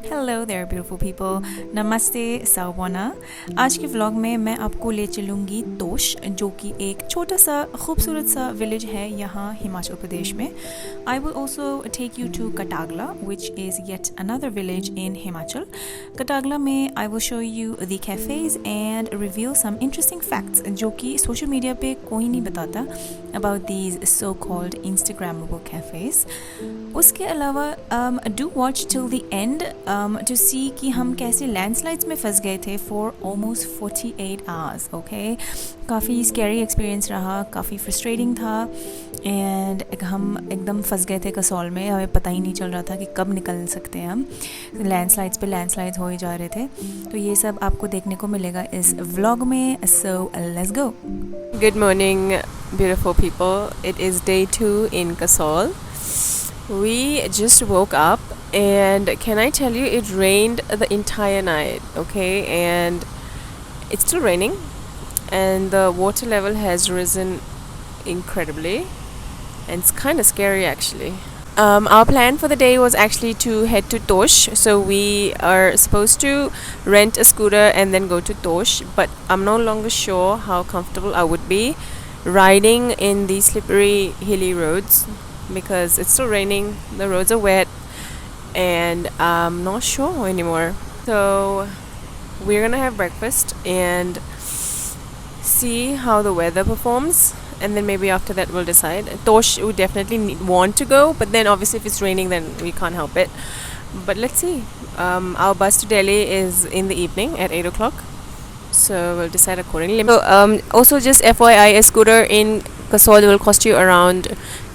Hello there beautiful people, नमस्ते सावना। आज के व्लॉग में मैं आपको ले चलूँगी तोश, जो कि एक छोटा सा खूबसूरत सा विलेज है यहाँ हिमाचल प्रदेश में। I will also take you to Katagla, which is yet another village in Himachal. Katagla में I will show you the cafes and reveal some interesting facts जो कि सोशल मीडिया पे कोई नहीं बताता about these so called Instagrammable cafes. उसके अलावा do watch till the end to see कि हम कैसे लैंडस्लाइड्स में फंस गए थे फॉर ऑलमोस्ट 48 आवर्स। ओके, काफ़ी स्कैरी एक्सपीरियंस रहा, काफ़ी फ्रस्ट्रेटिंग था एंड हम एकदम फंस गए थे कसौल में। हमें पता ही नहीं चल रहा था कि कब निकल सकते हैं हम। लैंडस्लाइड्स पे लैंडस्लाइड्स हो ही जा रहे थे। तो ये सब आपको देखने को मिलेगा इस व्लॉग में, so let's go. Good morning, beautiful people. It is day 2 in Kasol. We just woke up and can I tell you it rained the entire night, okay? And it's still raining and the water level has risen incredibly and it's kind of scary actually. Our plan for the day was actually to head to TOSH. So we are supposed to rent a scooter and then go to TOSH, but I'm no longer sure how comfortable I would be riding in these slippery hilly roads because it's still raining, the roads are wet and I'm not sure anymore. So we're gonna have breakfast and see how the weather performs, and then maybe after that we'll decide. Tosh we definitely want to go, but then obviously if it's raining then we can't help it. But let's see. Our bus to Delhi is in the evening at 8 o'clock, so we'll decide accordingly. So also just FYI, a scooter in Kasol will cost you around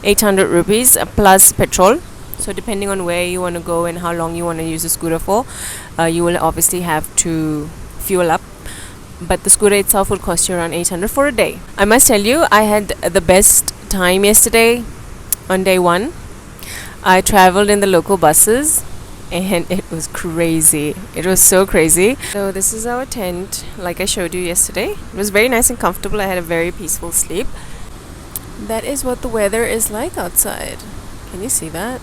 800 rupees plus petrol. So depending on where you want to go and how long you want to use the scooter for, you will obviously have to fuel up. But the scooter itself will cost you around 800 for a day. I must tell you, I had the best time yesterday on day 1. I traveled in the local buses and it was crazy. It was so crazy. So this is our tent, like I showed you yesterday. It was very nice and comfortable. I had a very peaceful sleep. That is what the weather is like outside. Can you see that?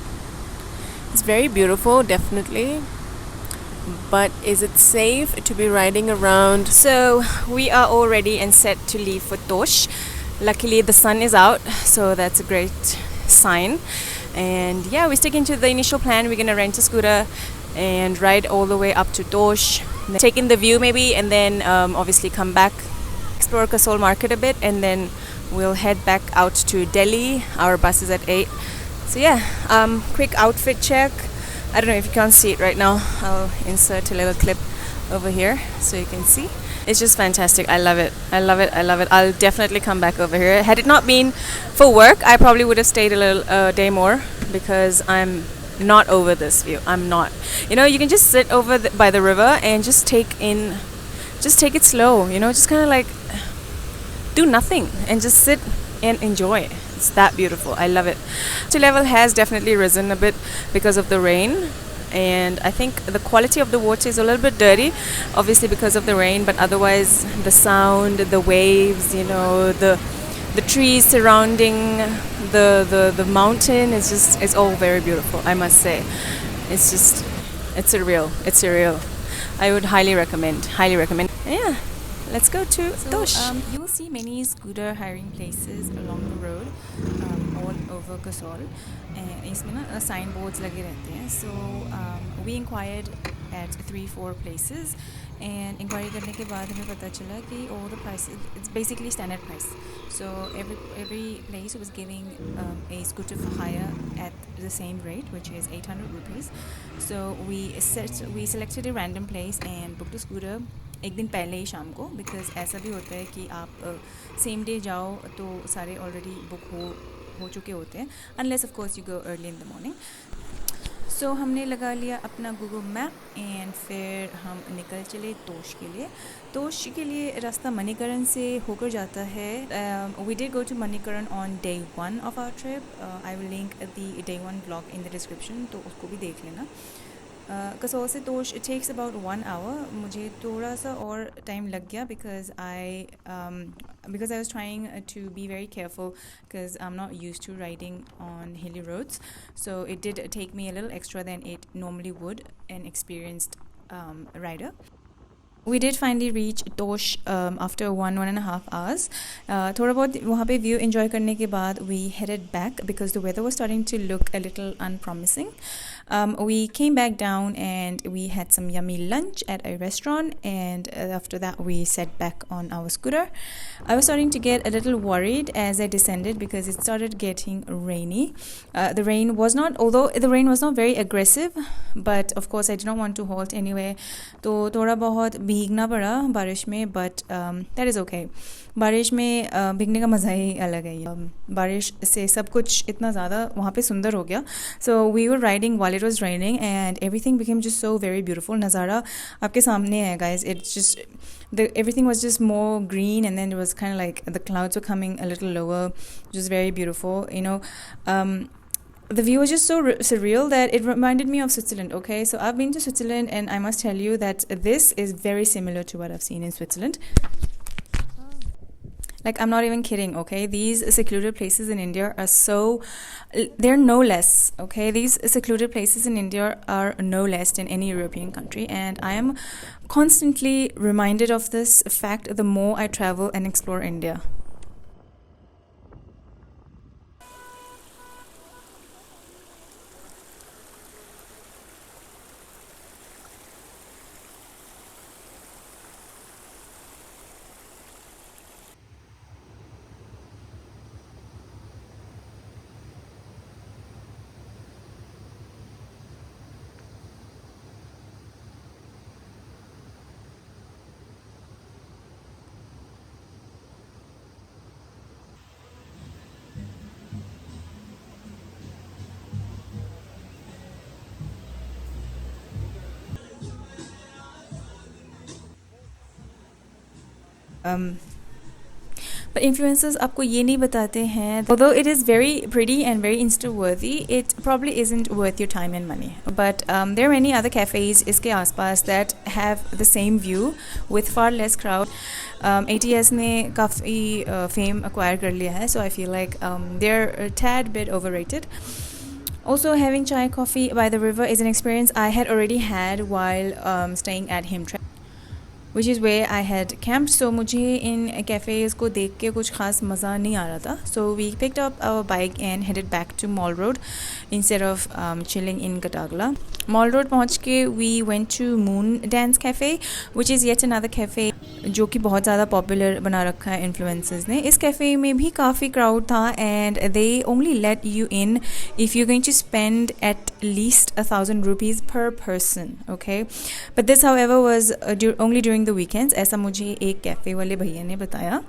It's very beautiful, definitely. But is it safe to be riding around? So we are all ready and set to leave for Tosh. Luckily the sun is out, so that's a great sign. And yeah, we're sticking to the initial plan. We're gonna rent a scooter and ride all the way up to Tosh, take in the view maybe, and then obviously come back, explore Kasol market a bit, and then we'll head back out to Delhi. Our bus is at 8. So yeah, quick outfit check. I don't know if you can't see it right now. I'll insert a little clip over here so you can see. It's just fantastic. I love it. I love it. I love it. I'll definitely come back over here. Had it not been for work, I probably would have stayed a little day more because I'm not over this view. I'm not. You know, you can just sit over by the river and just take it slow. You know, just kind of like do nothing and just sit and enjoy it. It's that beautiful. I love it. The level has definitely risen a bit because of the rain, and I think the quality of the water is a little bit dirty, obviously because of the rain, but otherwise the sound, the waves, you know, the trees surrounding the mountain is just, it's all very beautiful, I must say. It's surreal. I would highly recommend. Yeah. Let's go to Tosh. You will see many scooter hiring places along the road, all over Kasol. इसमें ना sign boards लगे रहते हैं. So we inquired at 3-4 places, and inquiry करने के बाद हमें पता चला कि all the prices, it's basically standard price. So every place was giving a scooter for hire at the same rate, which is 800 rupees. So we selected a random place and booked a scooter एक दिन पहले ही शाम को, because ऐसा भी होता है कि आप सेम डे जाओ तो सारे ऑलरेडी बुक हो चुके होते हैं, unless of course you go early in the morning. So हमने लगा लिया अपना गूगल मैप एंड फिर हम निकल चले तोश के लिए. तोश के लिए रास्ता मणिकरण से होकर जाता है. We did go to Manikaran on day 1 of our trip. I will link the day 1 blog in the description, तो उसको भी देख लेना. कसौल से तोश it takes about 1 hour. मुझे थोड़ा सा और time लग गया because I was trying to be very careful because I'm not used to riding on hilly roads. So it did take me a little extra than it normally would an experienced rider. We did finally reach Tosh after 1.5 hours. थोड़ा बहुत वहाँ पे view enjoy करने के बाद we headed back because the weather was starting to look a little unpromising. We came back down and we had some yummy lunch at a restaurant, and after that we set back on our scooter. I was starting to get a little worried as I descended because it started getting rainy. Although the rain was not very aggressive, but of course I did not want to halt anyway. तो थोड़ा बहुत भीगना पड़ा बारिश में, but that is okay. बारिश में भीगने का मज़ा ही अलग है. बारिश से सब कुछ इतना ज़्यादा वहाँ पे सुंदर हो गया. So we were riding while it was raining and everything became just so very beautiful. नज़ारा आपके सामने है guys. It's just everything was just more green, and then it was kind of like the clouds were coming a little lower, just very beautiful, you know. The view was just so surreal that it reminded me of Switzerland. Okay, so I've been to Switzerland and I must tell you that this is very similar to what I've seen in Switzerland. Like, I'm not even kidding, okay? These secluded places in India they're no less, okay? These secluded places in India are no less than any European country, and I am constantly reminded of this fact the more I travel and explore India. But influencers आपको ये नहीं बताते हैं, although it is very pretty and very Insta worthy, it probably isn't worth your time and money. But there are many other cafes इसके आसपास that have the same view with far less crowd. ATS ने काफ़ी fame acquire कर लिया है, so I feel like they're a tad bit overrated. Also, having chai coffee by the river is an experience I had already had while staying at Himachal, which is where I had camped. So मुझे इन cafes को देख के कुछ खास मज़ा नहीं आ रहा था. So we picked up our bike and headed back to Mall Road instead of chilling in KATAGLA. Mall Road पहुँच के we went to Moon Dance Cafe, which is yet another cafe जो कि बहुत ज़्यादा पॉपुलर बना रखा है influencers ने. इस कैफ़े में भी काफ़ी क्राउड था and they only let you in if you're going to spend at least 1,000 rupees per person, okay? But this however was only during the weekends, ऐसा मुझे एक कैफ़े वाले भैया ने बताया.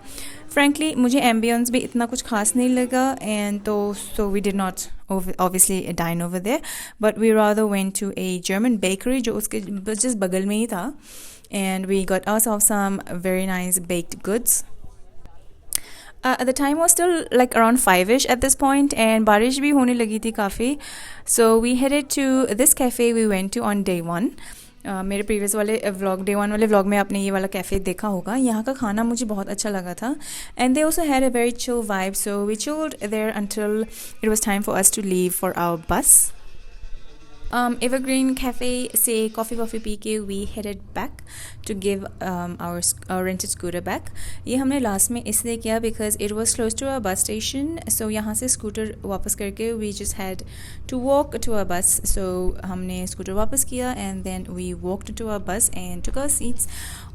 Frankly, मुझे ambience भी इतना कुछ खास नहीं लगा, and so we did not obviously dine over there, but we rather went to a German bakery जो उसके just बगल में ही था, and we got ourselves some very nice baked goods. At the time was still like around 5ish at this point, and बारिश भी होने लगी थी काफ़ी. So we headed to this cafe we went to on day 1. मेरे previous वाले vlog day 1 वाले vlog में आपने ये वाला कैफ़े देखा होगा. यहाँ का खाना मुझे बहुत अच्छा लगा था, and they also had a very chill vibe, so we chilled there until it was time for us to leave for our bus. Evergreen Cafe से coffee पी के we headed back to give our rented scooter back. ये हमने last में इसलिए किया because it was close to our bus station, so यहाँ से scooter वापस करके we just had to walk to our bus. So हमने scooter वापस किया and then we walked to our bus and took our seats,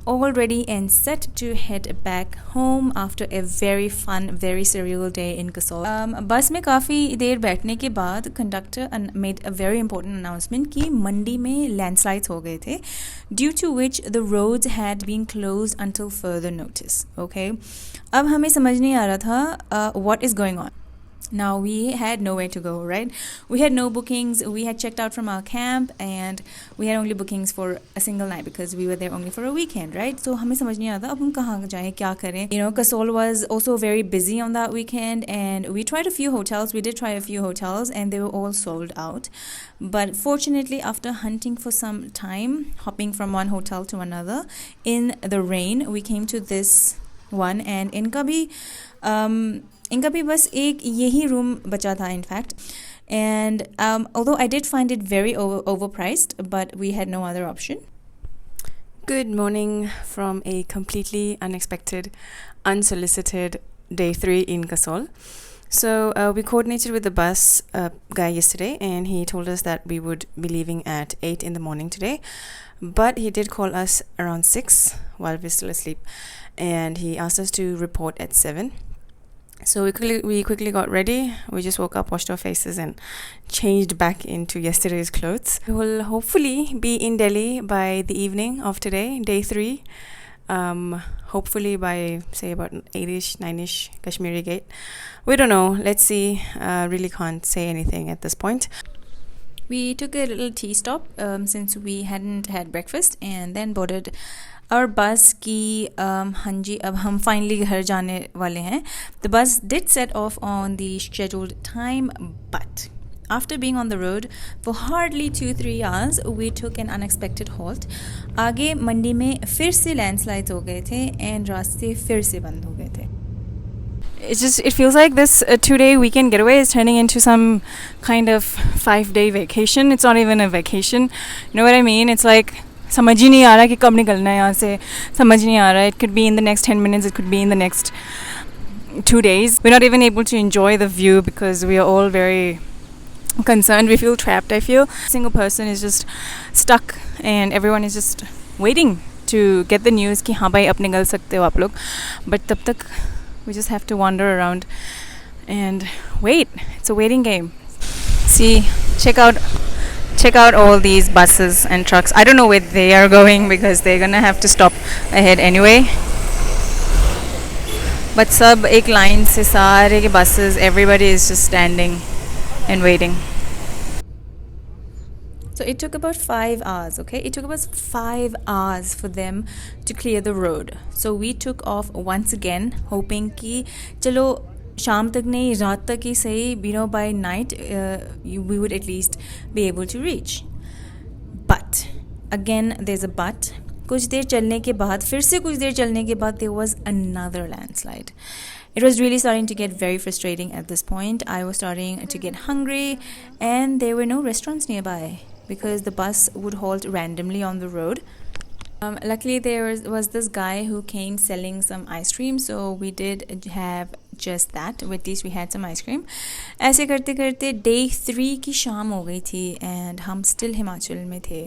all ready and set to head back home after a very fun, very surreal day in Kasol. बस में काफ़ी देर बैठने के बाद conductor made a very important announcement कि मंडी में landslides हो गए थे, due to which the roads had been closed until further notice. Okay, अब हमें समझ नहीं आ रहा था what is going on. Now we had nowhere to go, right? We had no bookings. We had checked out from our camp and we had only bookings for a single night because we were there only for a weekend, right? So हमें समझ नहीं आता अब हम कहाँ जाएं क्या करें. You know, Kasol was also very busy on that weekend and we tried a few hotels. We did try a few hotels and they were all sold out. But fortunately, after hunting for some time, hopping from one hotel to another in the rain, we came to this one and इनका भी बस एक यही room बचा था in fact. And although I did find it very overpriced, but we had no other option. Good morning from a completely unexpected, unsolicited day 3 in Kasol. So we coordinated with the bus guy yesterday and he told us that we would be leaving at 8 in the morning today. But he did call us around 6 while we're still asleep and he asked us to report at 7. So we quickly got ready. We just woke up, washed our faces and changed back into yesterday's clothes. We will hopefully be in Delhi by the evening of today, day 3. Hopefully by say about 8ish, 9ish Kashmiri gate. We don't know. Let's see. Really can't say anything at this point. We took a little tea stop since we hadn't had breakfast and then boarded our bus की हाँ जी अब हम finally घर जाने वाले हैं. The bus did set off on the scheduled time, but after being on the road for hardly 2-3 hours, we took an unexpected halt. आगे मंडी में फिर से landslides हो गए थे and रास्ते फिर से बंद हो गए थे. It feels like this 2-day weekend getaway is turning into some kind of 5-day vacation. It's not even a vacation. You know what I mean? It's like समझ ही नहीं आ रहा कि कब निकलना है यहाँ से. समझ नहीं आ रहा. It could be in the next 10 minutes. It could be in the next 2 days. We're not even able to enjoy the view because we are all very concerned. We feel trapped, I feel. A single person is just stuck and everyone is just waiting to get the news कि हाँ भाई अब निकल सकते हो आप लोग. But तब तक we just have to wander around and wait. It's a waiting game. See, check out all these buses and trucks. I don't know where they are going because they're gonna have to stop ahead anyway. But सब एक line से सारे के buses, everybody is just standing and waiting. So it took about 5 hours, okay? It took about 5 hours for them to clear the road. So we took off once again, hoping कि चलो शाम तक नहीं रात तक ही सही, you know, by night we would at least be able to reach. But again there's a but. कुछ देर चलने के बाद फिर से कुछ देर चलने के बाद there was another landslide. It was really starting to get very frustrating at this point. I was starting to get hungry and there were no restaurants nearby because the bus would halt randomly on the road. Luckily there was this guy who came selling some ice cream, so we did have just that. At least we had some ice cream. ऐसे करते करते day 3 की शाम हो गई थी and हम still Himachal में थे.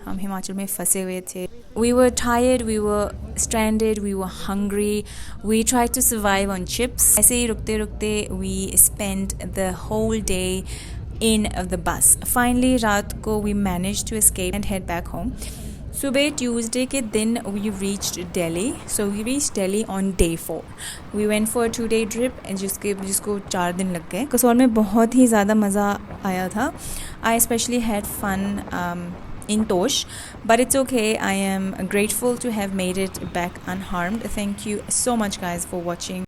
हम हिमाचल में फंसे हुए थे. We were tired, we were stranded, we were hungry. We tried to survive on chips. ऐसे ही रुकते रुकते we spent the whole day in the bus. Finally रात को we managed to escape and head back home. सुबह Tuesday के दिन we reached Delhi. So we reached Delhi on day 4. We went for a 2-day trip जिसको 4 दिन लग गए. कसौल में बहुत ही ज़्यादा मज़ा आया था. I especially had fun in TOSH, but it's okay. I am grateful to have made it back unharmed. Thank you so much guys for watching.